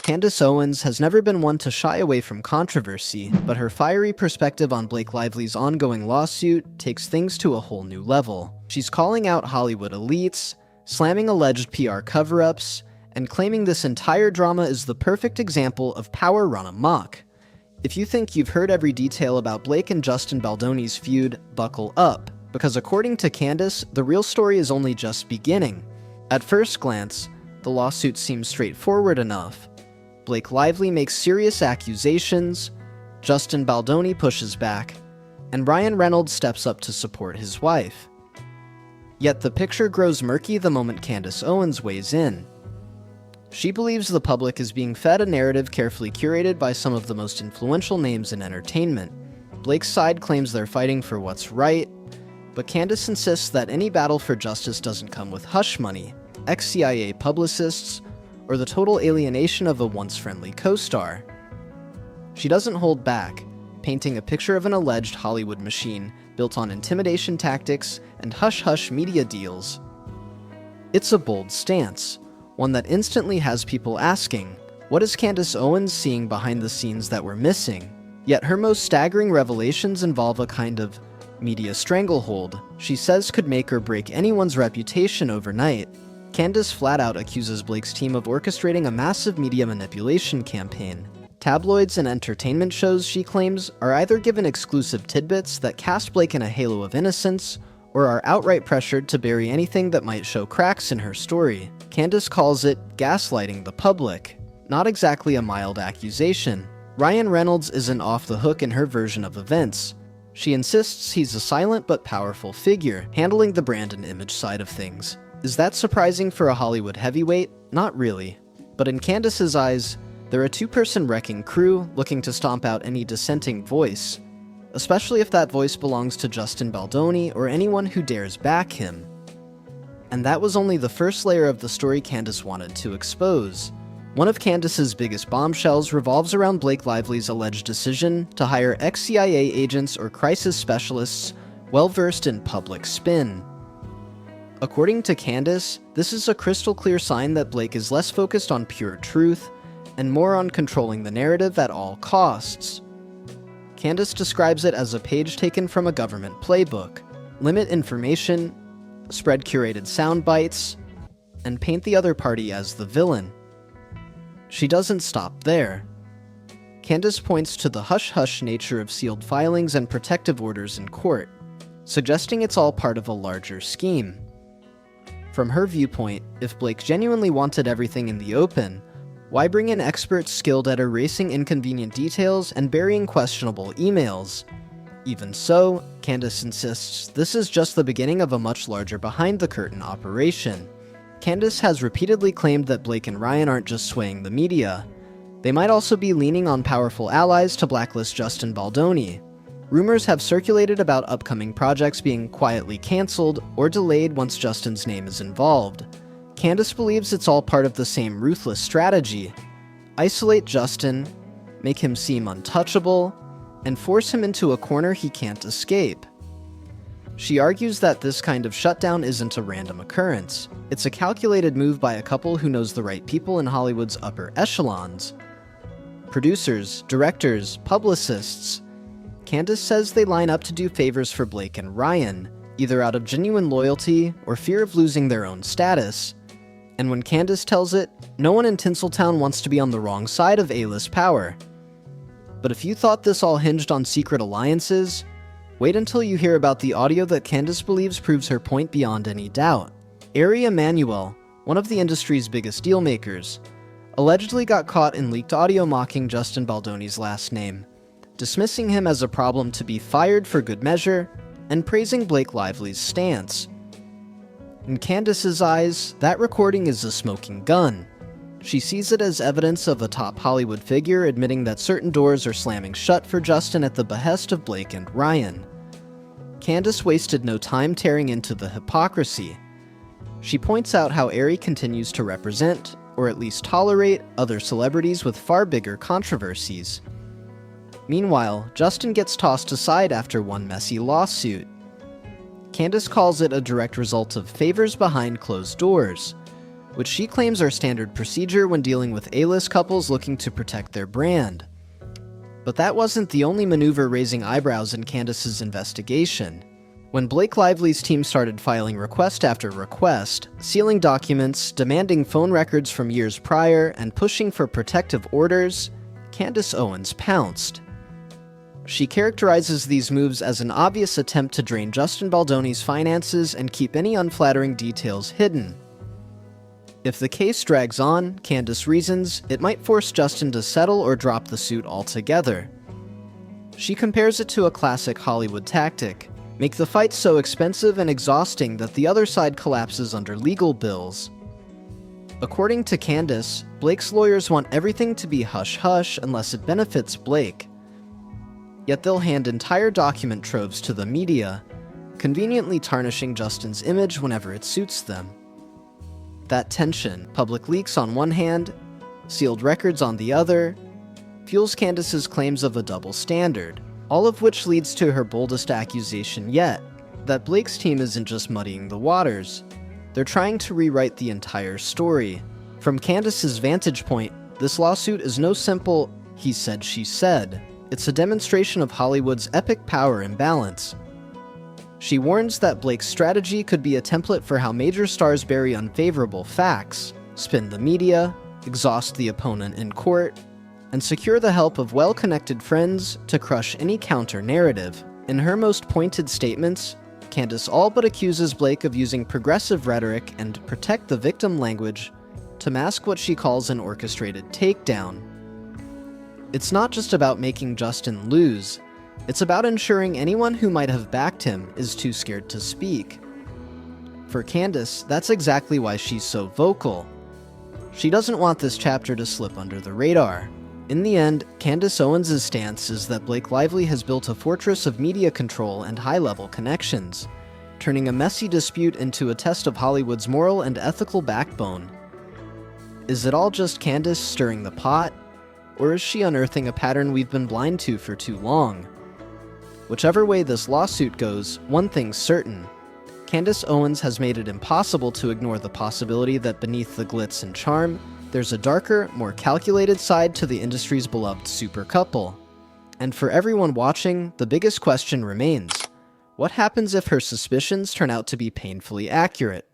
Candace Owens has never been one to shy away from controversy, but her fiery perspective on Blake Lively's ongoing lawsuit takes things to a whole new level. She's calling out Hollywood elites, slamming alleged PR cover-ups, and claiming this entire drama is the perfect example of power run amok. If you think you've heard every detail about Blake and Justin Baldoni's feud, buckle up, because according to Candace, the real story is only just beginning. At first glance, the lawsuit seems straightforward enough. Blake Lively makes serious accusations, Justin Baldoni pushes back, and Ryan Reynolds steps up to support his wife. Yet the picture grows murky the moment Candace Owens weighs in. She believes the public is being fed a narrative carefully curated by some of the most influential names in entertainment. Blake's side claims they're fighting for what's right, but Candace insists that any battle for justice doesn't come with hush money, ex-CIA publicists, or the total alienation of a once-friendly co-star. She doesn't hold back, painting a picture of an alleged Hollywood machine built on intimidation tactics and hush-hush media deals. It's a bold stance, one that instantly has people asking, what is Candace Owens seeing behind the scenes that we're missing? Yet her most staggering revelations involve a kind of media stranglehold she says could make or break anyone's reputation overnight. Candace flat out accuses Blake's team of orchestrating a massive media manipulation campaign. Tabloids and entertainment shows, she claims, are either given exclusive tidbits that cast Blake in a halo of innocence, or are outright pressured to bury anything that might show cracks in her story. Candace calls it gaslighting the public. Not exactly a mild accusation. Ryan Reynolds isn't off the hook in her version of events. She insists he's a silent but powerful figure, handling the brand and image side of things. Is that surprising for a Hollywood heavyweight? Not really. But in Candace's eyes, they're a two-person wrecking crew looking to stomp out any dissenting voice, especially if that voice belongs to Justin Baldoni or anyone who dares back him. And that was only the first layer of the story Candace wanted to expose. One of Candace's biggest bombshells revolves around Blake Lively's alleged decision to hire ex-CIA agents or crisis specialists well-versed in public spin. According to Candace, this is a crystal clear sign that Blake is less focused on pure truth and more on controlling the narrative at all costs. Candace describes it as a page taken from a government playbook. Limit information, spread curated sound bites, and paint the other party as the villain. She doesn't stop there. Candace points to the hush-hush nature of sealed filings and protective orders in court, suggesting it's all part of a larger scheme. From her viewpoint, if Blake genuinely wanted everything in the open, why bring in experts skilled at erasing inconvenient details and burying questionable emails? Even so, Candace insists this is just the beginning of a much larger behind-the-curtain operation. Candace has repeatedly claimed that Blake and Ryan aren't just swaying the media. They might also be leaning on powerful allies to blacklist Justin Baldoni. Rumors have circulated about upcoming projects being quietly cancelled or delayed once Justin's name is involved. Candace believes it's all part of the same ruthless strategy. Isolate Justin, make him seem untouchable, and force him into a corner he can't escape. She argues that this kind of shutdown isn't a random occurrence. It's a calculated move by a couple who knows the right people in Hollywood's upper echelons. Producers, directors, publicists. Candace says they line up to do favors for Blake and Ryan, either out of genuine loyalty or fear of losing their own status. And when Candace tells it, no one in Tinseltown wants to be on the wrong side of A-list power. But if you thought this all hinged on secret alliances, wait until you hear about the audio that Candace believes proves her point beyond any doubt. Ari Emanuel, one of the industry's biggest dealmakers, allegedly got caught in leaked audio mocking Justin Baldoni's last name, dismissing him as a problem to be fired for good measure, and praising Blake Lively's stance. In Candace's eyes, that recording is a smoking gun. She sees it as evidence of a top Hollywood figure admitting that certain doors are slamming shut for Justin at the behest of Blake and Ryan. Candace wasted no time tearing into the hypocrisy. She points out how Ari continues to represent, or at least tolerate, other celebrities with far bigger controversies. Meanwhile, Justin gets tossed aside after one messy lawsuit. Candace calls it a direct result of favors behind closed doors. which she claims are standard procedure when dealing with A-list couples looking to protect their brand. But that wasn't the only maneuver raising eyebrows in Candace's investigation. When Blake Lively's team started filing request after request, sealing documents, demanding phone records from years prior, and pushing for protective orders, Candace Owens pounced. She characterizes these moves as an obvious attempt to drain Justin Baldoni's finances and keep any unflattering details hidden. If the case drags on, Candace reasons, it might force Justin to settle or drop the suit altogether. She compares it to a classic Hollywood tactic: make the fight so expensive and exhausting that the other side collapses under legal bills. According to Candace, Blake's lawyers want everything to be hush-hush unless it benefits Blake. Yet they'll hand entire document troves to the media, conveniently tarnishing Justin's image whenever it suits them. That tension, public leaks on one hand, sealed records on the other, fuels Candace's claims of a double standard, all of which leads to her boldest accusation yet, that Blake's team isn't just muddying the waters. They're trying to rewrite the entire story. From Candace's vantage point, this lawsuit is no simple "he said, she said." It's a demonstration of Hollywood's epic power imbalance. She warns that Blake's strategy could be a template for how major stars bury unfavorable facts, spin the media, exhaust the opponent in court, and secure the help of well-connected friends to crush any counter-narrative. In her most pointed statements, Candace all but accuses Blake of using progressive rhetoric and protect the victim language to mask what she calls an orchestrated takedown. It's not just about making Justin lose, it's about ensuring anyone who might have backed him is too scared to speak. For Candace, that's exactly why she's so vocal. She doesn't want this chapter to slip under the radar. In the end, Candace Owens' stance is that Blake Lively has built a fortress of media control and high-level connections, turning a messy dispute into a test of Hollywood's moral and ethical backbone. Is it all just Candace stirring the pot? Or is she unearthing a pattern we've been blind to for too long? Whichever way this lawsuit goes, one thing's certain: Candace Owens has made it impossible to ignore the possibility that beneath the glitz and charm, there's a darker, more calculated side to the industry's beloved super couple. And for everyone watching, the biggest question remains: what happens if her suspicions turn out to be painfully accurate?